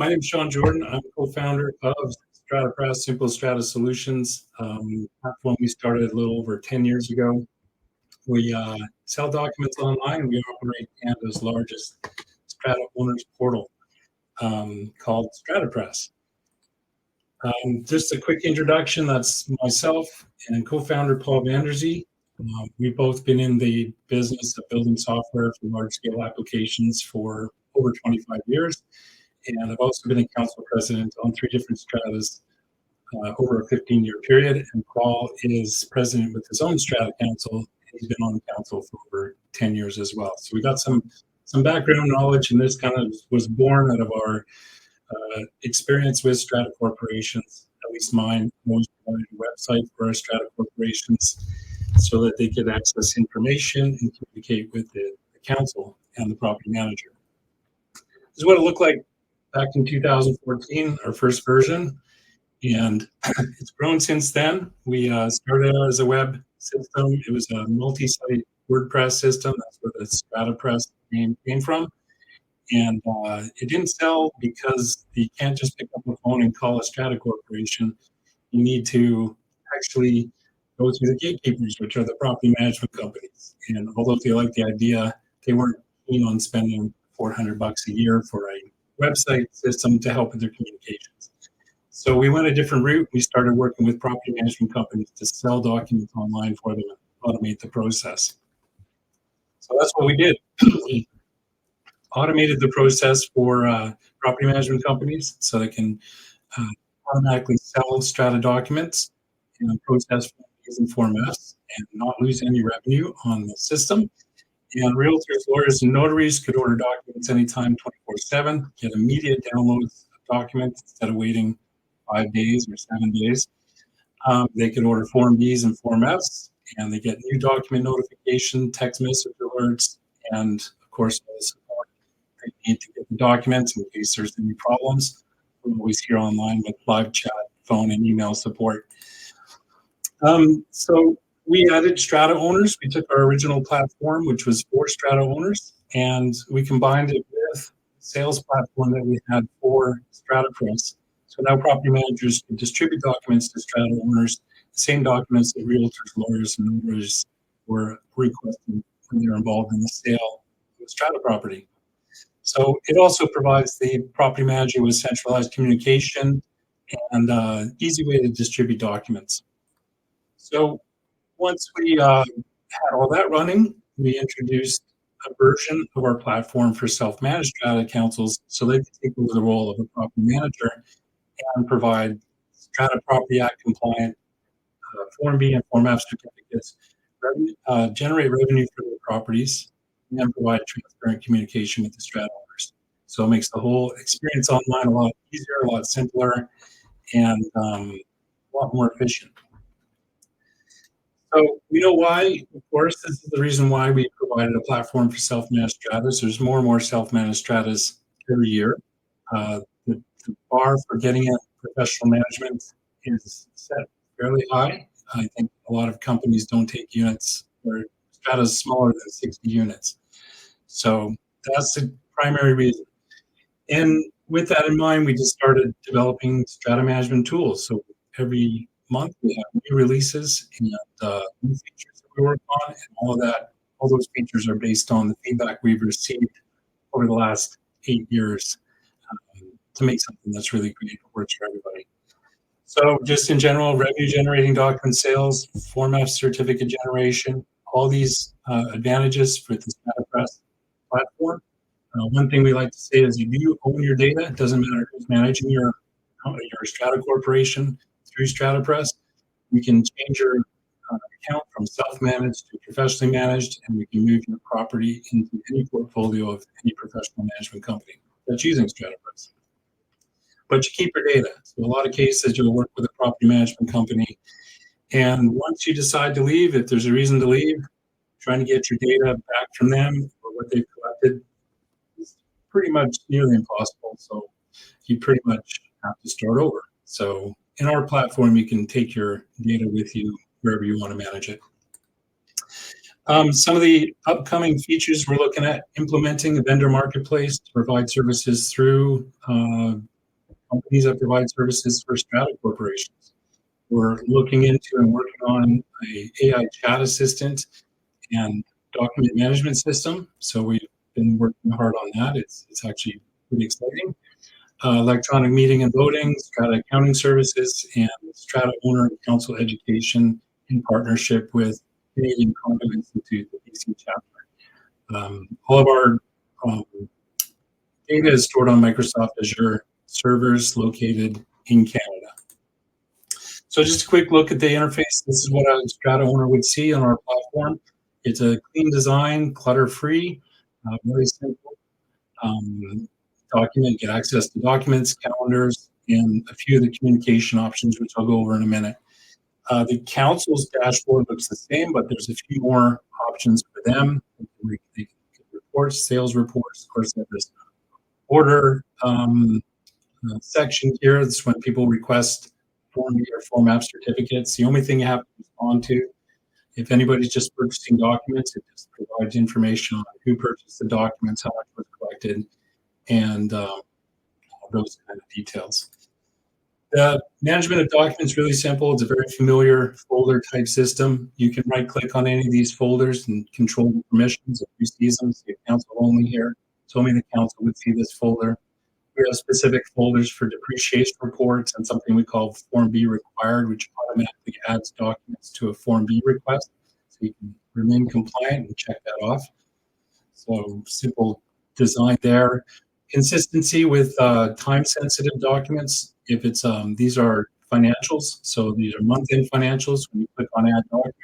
My name is Sean Jordan. I'm co-founder of StrataPress, Simple Strata Solutions. Platform we started a little over 10 years ago. We sell documents online. We operate Canada's largest Strata owners portal called StrataPress. Just a quick introduction. That's myself and co-founder Paul Vanderzee. We've both been in the business of building software for large-scale applications for over 25 years. And I've also been a council president on 3 different stratas over a 15-year period. And Paul is president with his own strata council. He's been on council for over 10 years as well. So we got some background knowledge, and this kind of was born out of our experience with strata corporations, at least mine. Always provided a website for our strata corporations so that they could access information and communicate with the council and the property manager. This is what it looked like back in 2014, our first version, and it's grown since then. We started out as a web system. It was a multi-site WordPress system. That's where the StrataPress name came from. And it didn't sell because you can't just pick up a phone and call a strata corporation. You need to actually go through the gatekeepers, which are the property management companies. And although they liked the idea, they weren't keen on spending $400 a year for a website system to help with their communications. So we went a different route. We started working with property management companies to sell documents online for them and automate the process. So that's what we did. We automated the process for property management companies so they can automatically sell strata documents and process using Form S and not lose any revenue on the system. And realtors, lawyers, and notaries could order documents anytime, 24/7, get immediate downloads of documents instead of waiting 5 days or 7 days. They could order Form Bs and Form Fs, and they get new document notification, text message alerts, and of course, all the support they need to get the documents in case there's any problems. We're always here online with live chat, phone, and email support. So we added strata owners. We took our original platform, which was for strata owners, and we combined it with the sales platform that we had for StrataPress. So now property managers can distribute documents to strata owners, the same documents that realtors, lawyers, and notaries were requesting when they were involved in the sale of a strata property. So it also provides the property manager with centralized communication and easy way to distribute documents. So once we had all that running, we introduced a version of our platform for self-managed strata councils so they could take over the role of a property manager and provide Strata Property Act compliant Form B and Form F certificates, generate revenue for their properties, and provide transparent communication with the strata owners. So it makes the whole experience online a lot easier, a lot simpler, and a lot more efficient. So we know why, of course, this is the reason why we provided a platform for self-managed stratas. There's more and more self-managed stratas every year. The bar for getting at professional management is set fairly high. I think a lot of companies don't take units where stratas smaller than 60 units. So that's the primary reason. And with that in mind, we just started developing strata management tools. So every month we have new releases and new features that we work on, and all those features are based on the feedback we've received over the last 8 years to make something that's really great that works for everybody. So just in general, revenue generating document sales, Form F certificate generation, all these advantages for the StrataPress platform. One thing we like to say is you do own your data. It doesn't matter who's managing your strata corporation through StrataPress. We can change your account from self-managed to professionally managed, and we can move your property into any portfolio of any professional management company that's using StrataPress. But you keep your data. So a lot of cases you'll work with a property management company, and once you decide to leave, if there's a reason to leave, trying to get your data back from them or what they've collected is pretty much nearly impossible. So you pretty much have to start over. So in our platform, you can take your data with you wherever you want to manage it. Some of the upcoming features we're looking at: implementing a vendor marketplace to provide services through companies that provide services for strata corporations. We're looking into and working on a AI chat assistant and document management system. So we've been working hard on that. It's actually pretty exciting. Electronic meeting and voting, strata accounting services, and strata owner and council education in partnership with Canadian Conduit Institute, the BC chapter. All of our um, data is stored on Microsoft Azure servers located in Canada. So just a quick look at the interface. This is what a strata owner would see on our platform. It's a clean design, clutter-free, very simple. Document, get access to documents, calendars, and a few of the communication options, which I'll go over in a minute. The council's dashboard looks the same, but there's a few more options for them. They can get reports, sales reports, of course, they have this order section here. That's when people request Form B or Form F certificates. The only thing you have to respond to, if anybody's just purchasing documents, it just provides information on who purchased the documents, how much was collected, and those kind of details. The management of documents is really simple. It's a very familiar folder type system. You can right click on any of these folders and control the permissions. If you see them, see council only here. So only the council would see this folder. We have specific folders for depreciation reports and something we call Form B required, which automatically adds documents to a Form B request. So you can remain compliant and check that off. So simple design there. Consistency with time-sensitive documents. If it's these are financials, so these are month-end financials. When you click on Add Document,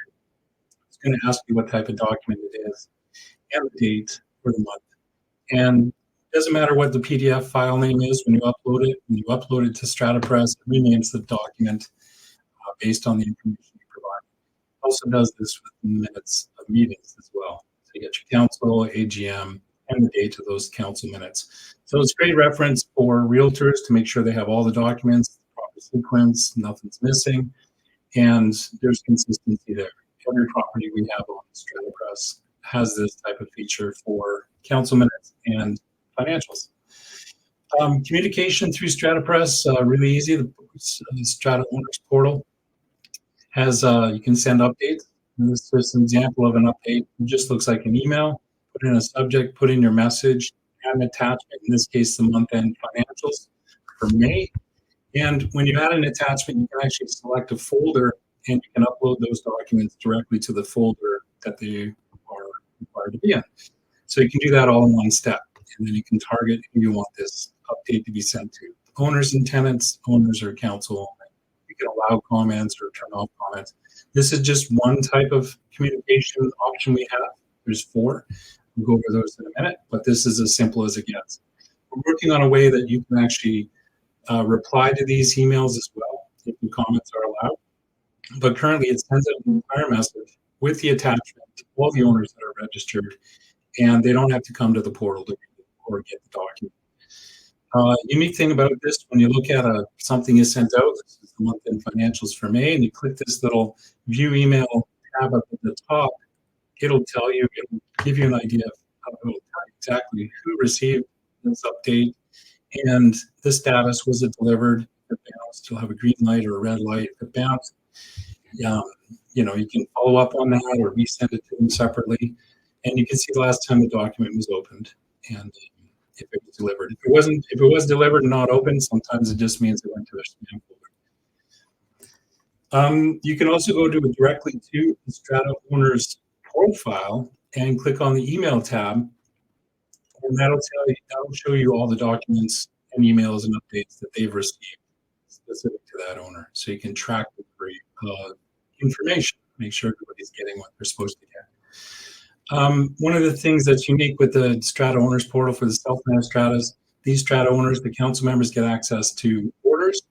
it's going to ask you what type of document it is and the date for the month. And it doesn't matter what the PDF file name is when you upload it. When you upload it to StrataPress, it renames the document based on the information you provide. It also does this with minutes of meetings as well. So you get your council, AGM, and the date of those council minutes. So it's great reference for realtors to make sure they have all the documents, proper sequence, nothing's missing, and there's consistency there. Every property we have on StrataPress has this type of feature for council minutes and financials. Communication through StrataPress, really easy. The Strata Owners Portal has, you can send updates. And this is an example of an update. It just looks like an email. Put in a subject, put in your message, add an attachment, in this case, the month-end financials for May. And when you add an attachment, you can actually select a folder and you can upload those documents directly to the folder that they are required to be in. So you can do that all in one step. And then you can target who you want this update to be sent to. Owners and tenants, owners or council. You can allow comments or turn off comments. This is just one type of communication option we have. There's 4. We'll go over those in a minute, but this is as simple as it gets. We're working on a way that you can actually reply to these emails as well, if the comments are allowed. But currently it sends out an entire message with the attachment to all the owners that are registered, and they don't have to come to the portal to or get the document. Unique thing about this, when you look at something is sent out, this is the month-end financials for May, and you click this little view email tab up at the top, it'll tell you, it'll give you an idea of it'll tell you exactly who received this update and the status. Was it delivered? If it bounced, you'll have a green light or a red light. If it bounced, you know, you can follow up on that or resend it to them separately. And you can see the last time the document was opened and if it was delivered. If it was delivered and not opened, sometimes it just means it went to a spam folder. You can also go directly to the Strata Owner's profile and click on the email tab, and that'll show you all the documents and emails and updates that they've received specific to that owner. So you can track the information, make sure everybody's getting what they're supposed to get. One of the things that's unique with the Strata Owners Portal for the self-managed stratas, these Strata owners, the council members get access to orders,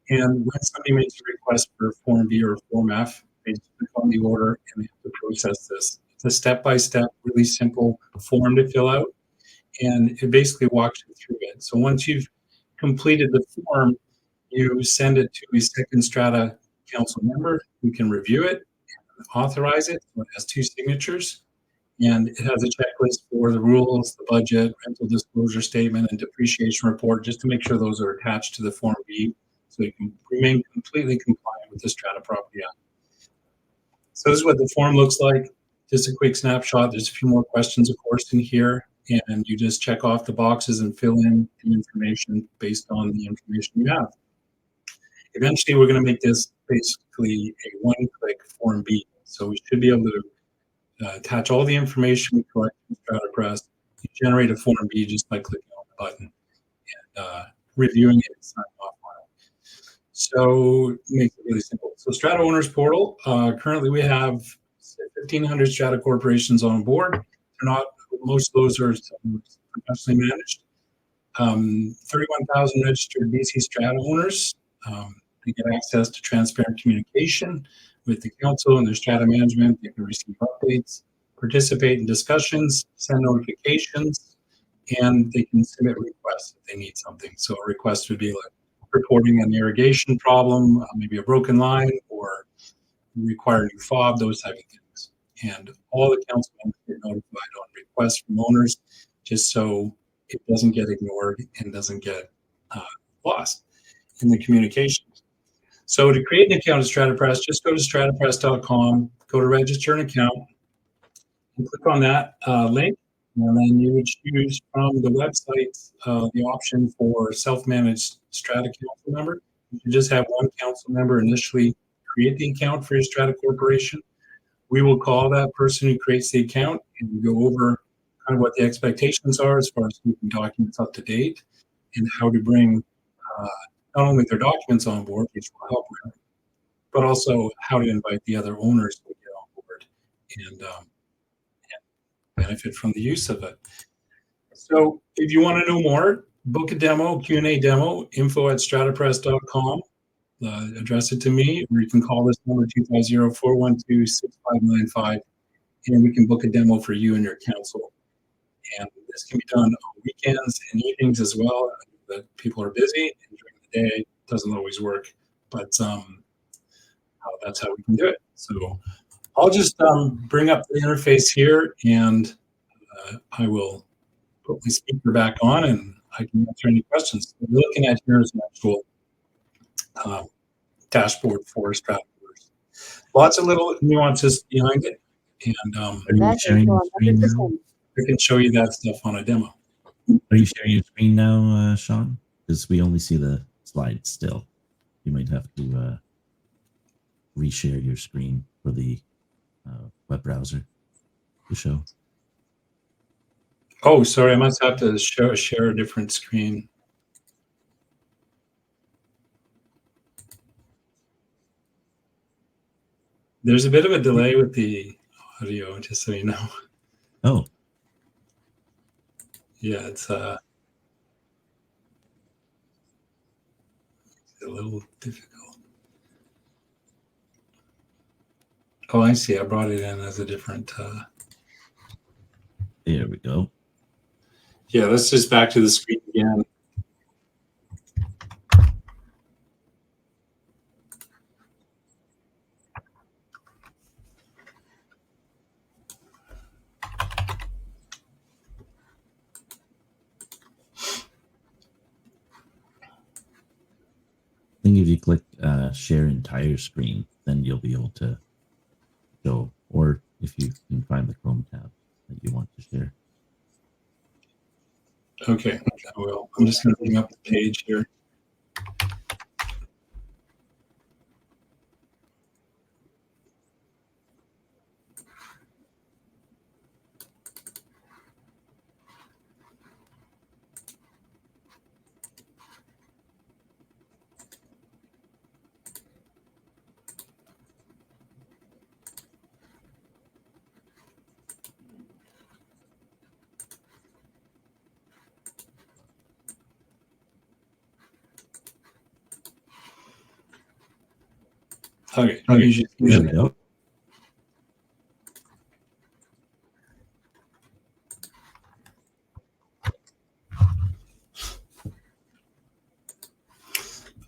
and when somebody makes a request for Form B or Form F, they just click on the order and they have to process this. It's a step-by-step, really simple form to fill out, and it basically walks you through it. So once you've completed the form, you send it to a second Strata council member who can review it and authorize it. So it has 2 signatures, And it has a checklist for the rules, the budget, rental disclosure statement, and depreciation report, just to make sure those are attached to the Form B, so you can remain completely compliant with the Strata Property Act. So this is what the form looks like. Just a quick snapshot. There's a few more questions, of course, in here, and you just check off the boxes and fill in the information based on the information you have. Eventually, we're going to make this basically a one-click Form B. So we should be able to attach all the information we collect from StrataPress, generate a Form B just by clicking on the button and reviewing it and signing off on it. So it makes it really simple. So Strata Owners Portal, currently we have 1,500 Strata corporations on board. They're not, most of those are professionally managed. 31,000 registered BC Strata owners. They get access to transparent communication with the council and their strata management. They can receive updates, participate in discussions, send notifications, and they can submit requests if they need something. So a request would be like reporting an irrigation problem, maybe a broken line, or require new fob, those type of things. And all the council members get notified on requests from owners, just so it doesn't get ignored and doesn't get lost in the communications. So to create an account at StrataPress, just go to stratapress.com, go to register an account, and click on that link, and then you would choose from the website the option for self-managed Strata council member. You can just have one council member initially create the account for your Strata corporation. We will call that person who creates the account and go over kind of what the expectations are as far as keeping documents up to date and how to bring not only their documents on board, which will help with, but also how to invite the other owners to get on board and benefit from the use of it. So if you want to know more, book a demo, Q&A demo, info@stratapress.com. Address it to me, or you can call this number 250-412-6595, and we can book a demo for you and your council. And this can be done on weekends and evenings as well. That people are busy, and during the day it doesn't always work, but that's how we can do it. So I'll just bring up the interface here, and I will put my speaker back on, and I can answer any questions. What we're looking at here is an actual dashboard for Strata. Lots of little nuances behind it, and are you sharing your screen now? I can show you that stuff on a demo. Are you sharing your screen now, Sean? Because we only see the slides still. You might have to reshare your screen for the web browser to show. Oh, sorry, I must have to share a different screen. There's a bit of a delay with the audio, just so you know. Oh. Yeah, it's a little difficult. Oh, I see. I brought it in as a different. There we go. Yeah, let's just back to the screen again. I think if you click share entire screen, then you'll be able to show, or if you can find the Chrome tab that you want to share. Okay, I will. I'm just going to bring up the page here. Okay, there we go.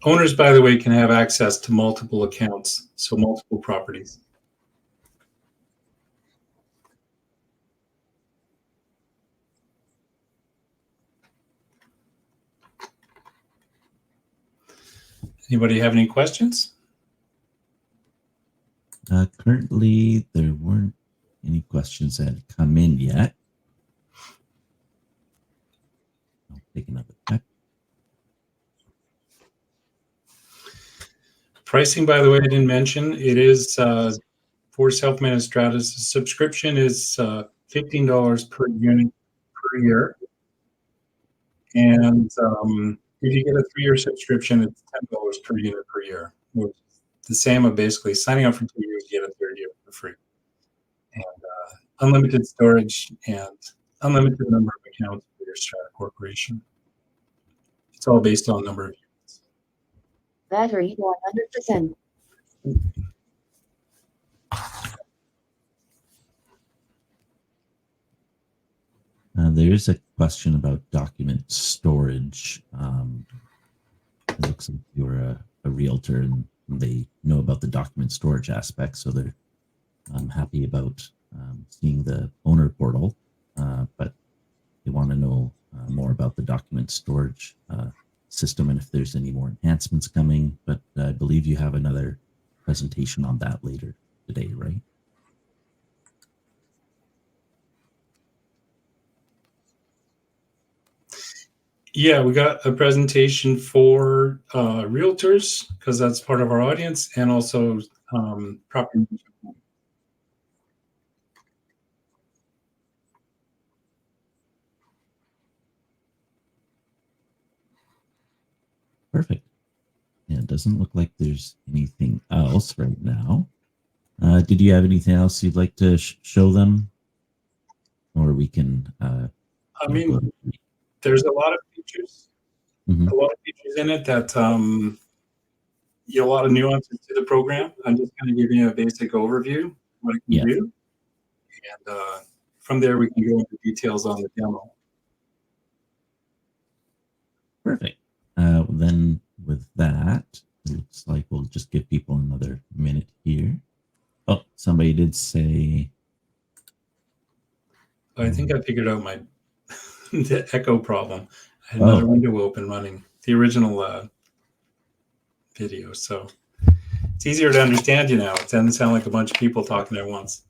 Owners, by the way, can have access to multiple accounts, so multiple properties. Anybody have any questions? Currently, there weren't any questions that had come in yet. I'll take another check. Pricing, by the way, I didn't mention, it is for self-managed stratas. The subscription is $15 per unit per year. And if you get a 3-year subscription, it's $10 per unit per year. Which is the same of basically signing up for 2 years, you get a 3rd year for free. And unlimited storage and unlimited number of accounts for your Strata Corporation. It's all based on number of units. Battery 100%. There is a question about document storage. It looks like you're a realtor and they know about the document storage aspect, so they're happy about seeing the owner portal, but they want to know more about the document storage system and if there's any more enhancements coming. But I believe you have another presentation on that later today, right? Yeah, we got a presentation for realtors because that's part of our audience, and also property management. Perfect. Yeah, it doesn't look like there's anything else right now. Did you have anything else you'd like to show them? Or we can... I mean, there's a lot of features. Mm-hmm. A lot of features in it that a lot of nuances to the program. I'm just going to give you a basic overview what it can do, and from there we can go into details on the demo. Perfect. Then with that, it looks like we'll just give people another minute here. Oh, somebody did say... I think I figured out my the echo problem. I had another window open running the original video, so it's easier to understand you now. It doesn't sound like a bunch of people talking at once.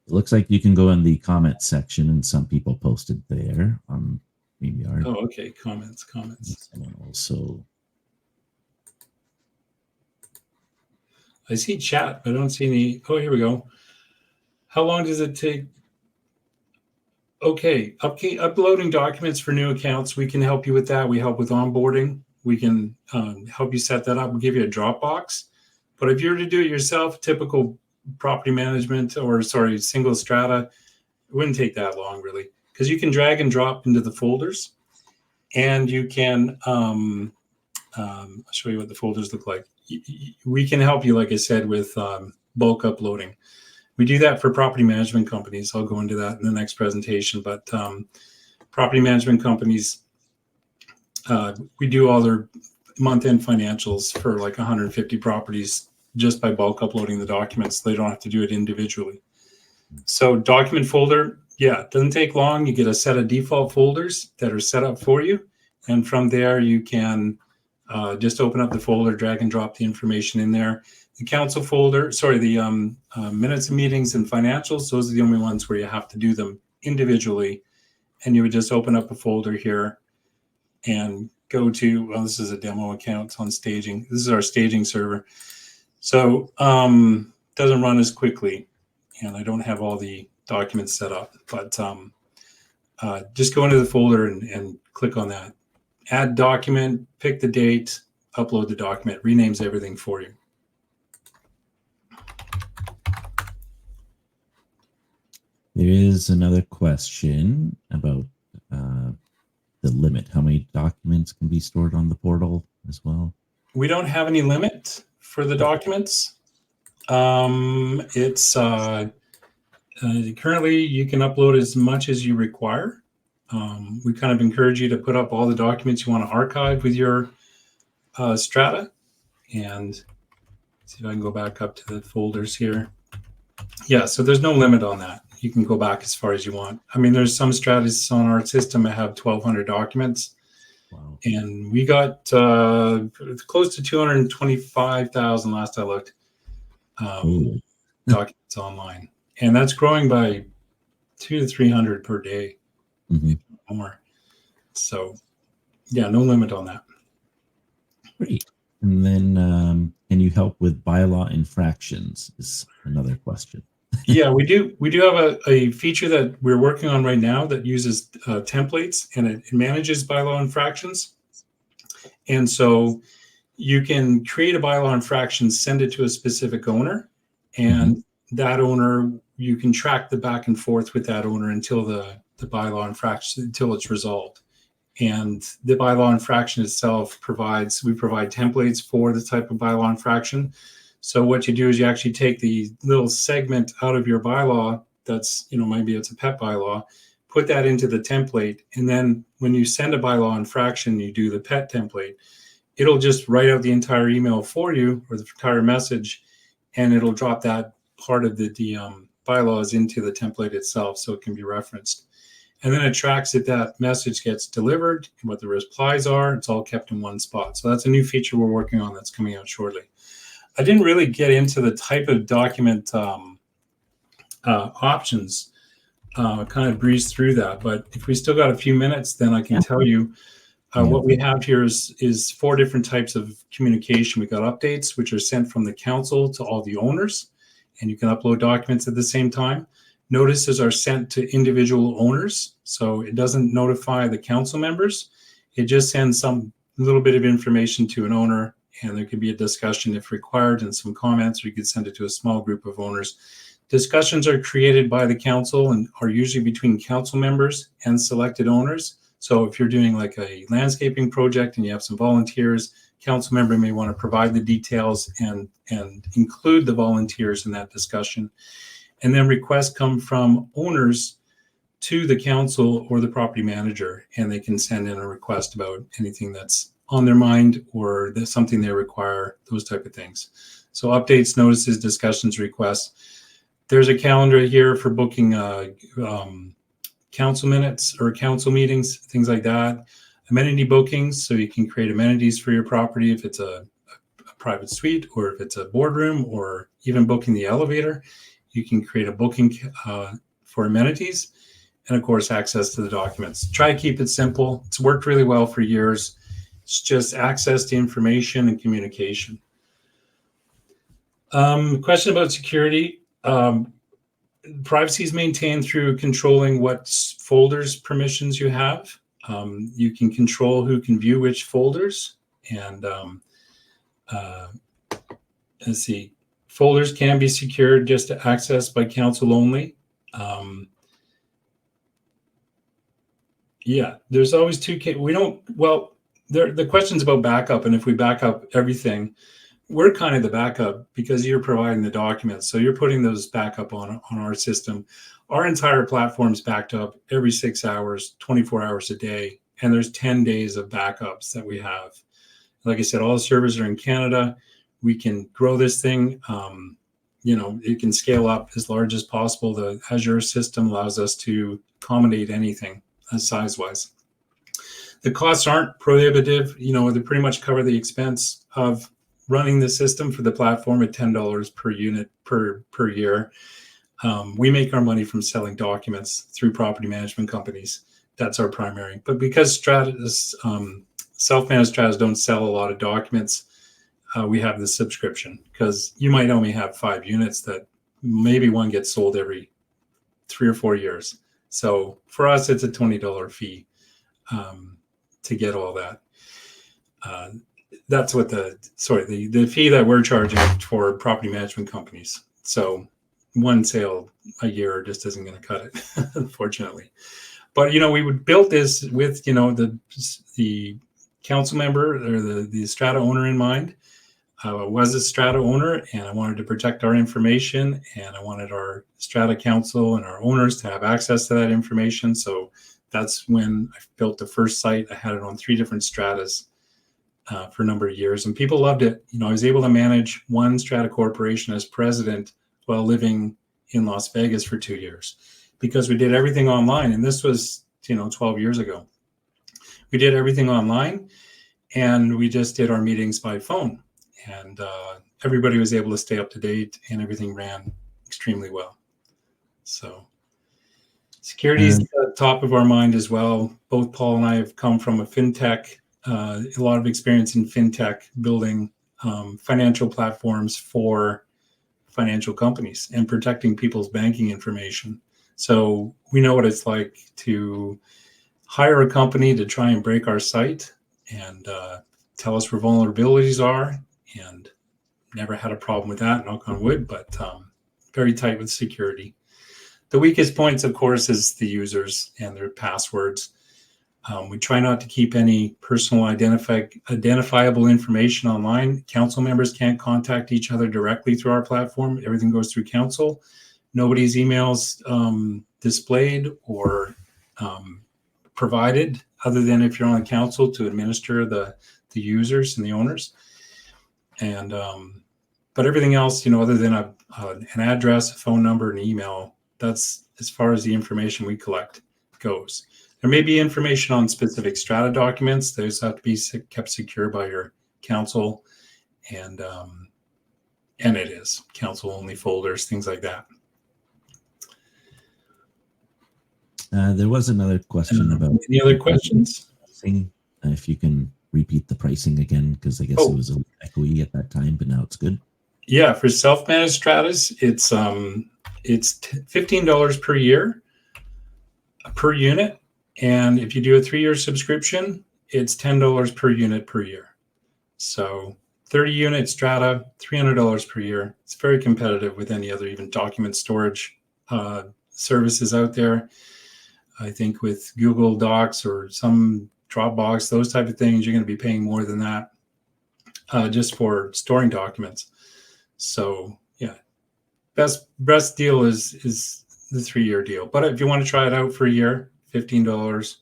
It looks like you can go in the comment section, and some people posted there on StreamYard. Oh, okay. Comments. And also, I see chat, but I don't see any. Oh, here we go. How long does it take? Okay, uploading documents for new accounts. We can help you with that. We help with onboarding. We can help you set that up. We'll give you a Dropbox. But if you were to do it yourself, typical property management or single strata, it wouldn't take that long really, because you can drag and drop into the folders, and you can I'll show you what the folders look like. We can help you, like I said, with bulk uploading. We do that for property management companies. I'll go into that in the next presentation. But property management companies, we do all their month-end financials for like 150 properties just by bulk uploading the documents. They don't have to do it individually. So document folder, yeah, it doesn't take long. You get a set of default folders that are set up for you. And from there, you can just open up the folder, drag and drop the information in there. The council folder, the minutes of meetings and financials, those are the only ones where you have to do them individually. And you would just open up a folder here and go to, well, this is a demo account, it's on staging. This is our staging server. So doesn't run as quickly, and I don't have all the documents set up, but just go into the folder and click on that. Add document, pick the date, upload the document, renames everything for you. there is another question about the limit. How many documents can be stored on the portal as well? We don't have any limit for the documents. It's currently you can upload as much as you require. We kind of encourage you to put up all the documents you want to archive with your Strata. And see if I can go back up to the folders here. Yeah, so there's no limit on that. You can go back as far as you want. I mean, there's some stratas on our system that have 1,200 documents. Wow. And we got close to 225,000 last I looked documents online, and that's growing by 200 to 300 per day, if not more. So, yeah, no limit on that. Great. And then, can you help with bylaw infractions? Is another question. Yeah, we do. We do have a feature that we're working on right now that uses templates, and it manages bylaw infractions. And so you can create a bylaw infraction, send it to a specific owner, and that owner, you can track the back and forth with that owner until the bylaw infraction, until it's resolved. And the bylaw infraction itself we provide templates for the type of bylaw infraction. So what you do is you actually take the little segment out of your bylaw that's, maybe it's a pet bylaw, put that into the template. And then when you send a bylaw infraction, you do the pet template, it'll just write out the entire email for you, or the entire message, and it'll drop that part of the bylaws into the template itself so it can be referenced. And then it tracks if that message gets delivered and what the replies are. It's all kept in one spot. So that's a new feature we're working on that's coming out shortly. I didn't really get into the type of document options, kind of breezed through that. But if we still got a few minutes, then I can tell you what we have here is 4 different types of communication. We got updates, which are sent from the council to all the owners, and you can upload documents at the same time. Notices are sent to individual owners, so it doesn't notify the council members. It just sends some little bit of information to an owner, and there could be a discussion if required and some comments, or you could send it to a small group of owners. Discussions are created by the council and are usually between council members and selected owners. So if you're doing like a landscaping project and you have some volunteers, council member may want to provide the details and include the volunteers in that discussion. And then requests come from owners to the council or the property manager, and they can send in a request about anything that's on their mind or there's something they require, those type of things. So updates, notices, discussions, requests. There's a calendar here for booking council minutes or council meetings, things like that. Amenity bookings, so you can create amenities for your property if it's a private suite or if it's a boardroom, or even booking the elevator. You can create a booking for amenities, and of course, access to the documents. Try to keep it simple. It's worked really well for years. It's just access to information and communication. Question about security. Privacy is maintained through controlling what folders permissions you have. You can control who can view which folders, and let's see. Folders can be secured just to access by council only. Yeah, there's always two. The question's about backup, and if we back up everything, we're kind of the backup because you're providing the documents. So you're putting those backup on our system. Our entire platform's backed up every 6 hours, 24 hours a day, and there's 10 days of backups that we have. Like I said, all the servers are in Canada. We can grow this thing. It can scale up as large as possible. The Azure system allows us to accommodate anything size-wise. The costs aren't prohibitive. They pretty much cover the expense of running the system for the platform at $10 per unit per year. We make our money from selling documents through property management companies. That's our primary. But because self-managed stratas don't sell a lot of documents, we have the subscription, because you might only have 5 units that maybe one gets sold every 3 or 4 years. So for us, it's a $20 fee to get all that. That's what the fee that we're charging for property management companies. So one sale a year just isn't going to cut it, unfortunately. But we would build this with the council member or the strata owner in mind. I was a strata owner, and I wanted to protect our information, and I wanted our strata council and our owners to have access to that information. So that's when I built the first site. I had it on 3 different stratas for a number of years, and people loved it. I was able to manage one strata corporation as president while living in Las Vegas for 2 years, because we did everything online. And this was, 12 years ago. we did everything online, and we just did our meetings by phone. And everybody was able to stay up to date, and everything ran extremely well. So security is top of our mind as well. Both Paul and I have come from a fintech, a lot of experience in fintech, building financial platforms for financial companies and protecting people's banking information. So we know what it's like to hire a company to try and break our site and tell us where vulnerabilities are, and never had a problem with that, knock on wood, but very tight with security. The weakest points, of course, is the users and their passwords. We try not to keep any personal identifiable information online. Council members can't contact each other directly through our platform. Everything goes through council. Nobody's emails displayed or provided, other than if you're on the council to administer the users and the owners. And but everything else, other than an address, a phone number, an email, that's as far as the information we collect goes. There may be information on specific strata documents. Those have to be kept secure by your council, and it is council only folders, things like that. There was another question about any other questions? Pricing. If you can repeat the pricing again, because I guess it was a little echoey at that time, but now it's good. Yeah, for self-managed stratas, it's $15 per year per unit, and if you do a 3-year subscription, it's $10 per unit per year. So 30-unit strata, $300 per year. It's very competitive with any other even document storage services out there. I think with Google Docs or some Dropbox, those type of things, you're going to be paying more than that just for storing documents. So yeah, best deal is the 3-year deal. But if you want to try it out for a year, $15,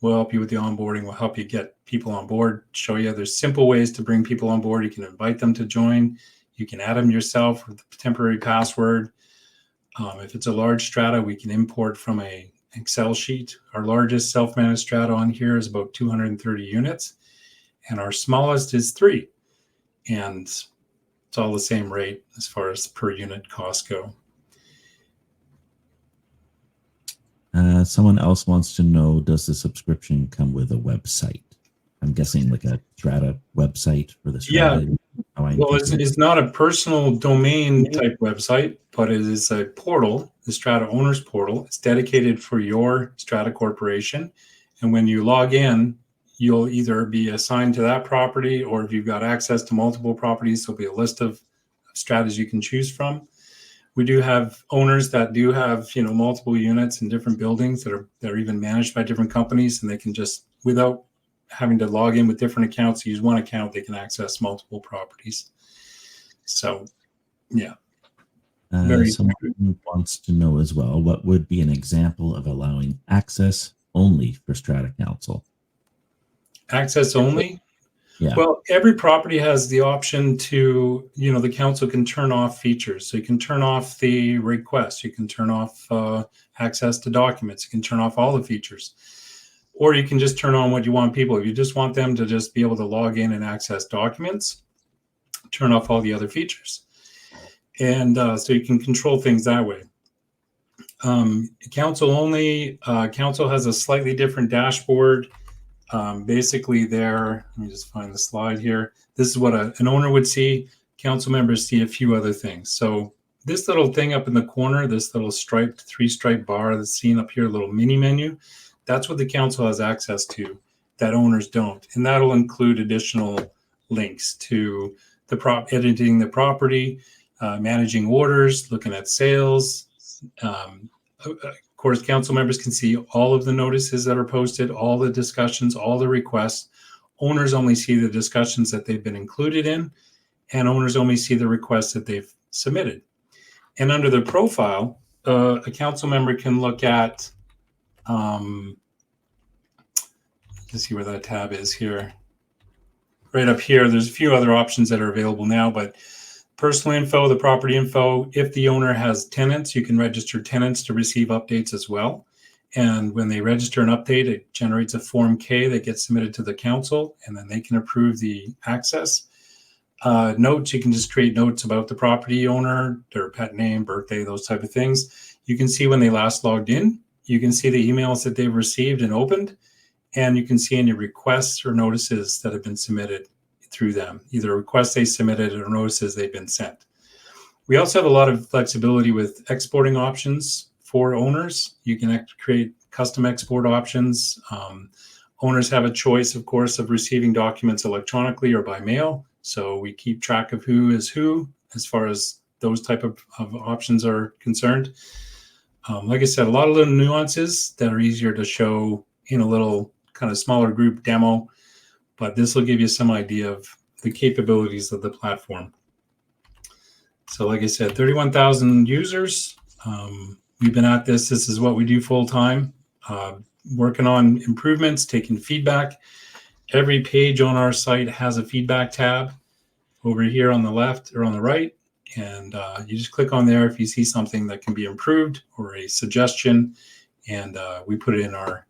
we'll help you with the onboarding. We'll help you get people on board, show you there's simple ways to bring people on board. You can invite them to join. You can add them yourself with a temporary password. If it's a large strata, we can import from a Excel sheet. Our largest self-managed strata on here is about 230 units, and our smallest is 3. And it's all the same rate as far as per unit costs go. Someone else wants to know, does the subscription come with a website? I'm guessing like a strata website for the strata. Yeah. Well, it's not a personal domain type website, but it is a portal, the Strata Owners Portal. It's dedicated for your Strata Corporation. And when you log in, you'll either be assigned to that property, or if you've got access to multiple properties, there'll be a list of stratas you can choose from. We do have owners that do have, multiple units in different buildings that are even managed by different companies, and they can just, without having to log in with different accounts, use one account, they can access multiple properties. So, yeah. Someone wants to know as well, what would be an example of allowing access only for Strata Council? Access only? Yeah. Well, every property has the option to, the council can turn off features. So you can turn off the request. You can turn off access to documents. You can turn off all the features. Or you can just turn on what you want people. If you just want them to just be able to log in and access documents, turn off all the other features. And so you can control things that way. Council only, council has a slightly different dashboard. Basically there, let me just find the slide here. This is what an owner would see. Council members see a few other things. So this little thing up in the corner, this little striped 3-stripe bar that's seen up here, a little mini menu, that's what the council has access to that owners don't. And that'll include additional links to the editing the property, managing orders, looking at sales. Of course, council members can see all of the notices that are posted, all the discussions, all the requests. Owners only see the discussions that they've been included in, and owners only see the requests that they've submitted. And under the profile, a council member can look at, let's see where that tab is here. Right up here, there's a few other options that are available now, but personal info, the property info. If the owner has tenants, you can register tenants to receive updates as well. And when they register an update, it generates a Form K that gets submitted to the council, and then they can approve the access. Notes, you can just create notes about the property owner, their pet name, birthday, those type of things. You can see when they last logged in. You can see the emails that they've received and opened, and you can see any requests or notices that have been submitted through them, either requests they submitted or notices they've been sent. We also have a lot of flexibility with exporting options for owners. You can create custom export options. Owners have a choice, of course, of receiving documents electronically or by mail. So we keep track of who is who as far as those type of options are concerned. Like I said, a lot of little nuances that are easier to show in a little kind of smaller group demo, but this will give you some idea of the capabilities of the platform. So like I said, 31,000 users. We've been at this. This is what we do full time, working on improvements, taking feedback. Every page on our site has a feedback tab over here on the left or on the right. And you just click on there if you see something that can be improved or a suggestion. And we put it in our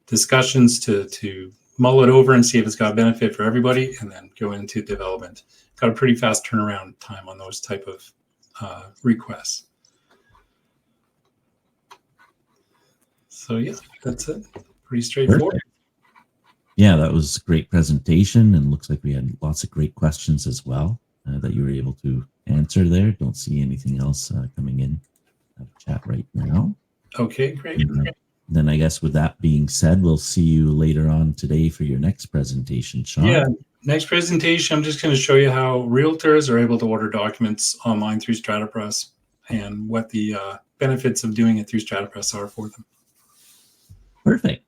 discussions to mull it over and see if it's got a benefit for everybody, and then go into development. Got a pretty fast turnaround time on those type of requests. So yeah, that's it. Pretty straightforward. Perfect. Yeah, that was a great presentation, and looks like we had lots of great questions as well that you were able to answer there. Don't see anything else coming in chat right now. Okay, great. Then I guess with that being said, we'll see you later on today for your next presentation, Sean. Yeah, next presentation, I'm just going to show you how realtors are able to order documents online through StrataPress and what the benefits of doing it through StrataPress are for them. Perfect.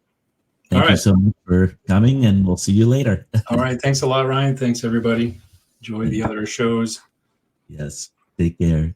Thank you so much for coming, and we'll see you later. All right. Thanks a lot, Ryan. Thanks, everybody. Enjoy the other shows. Yes. Take care.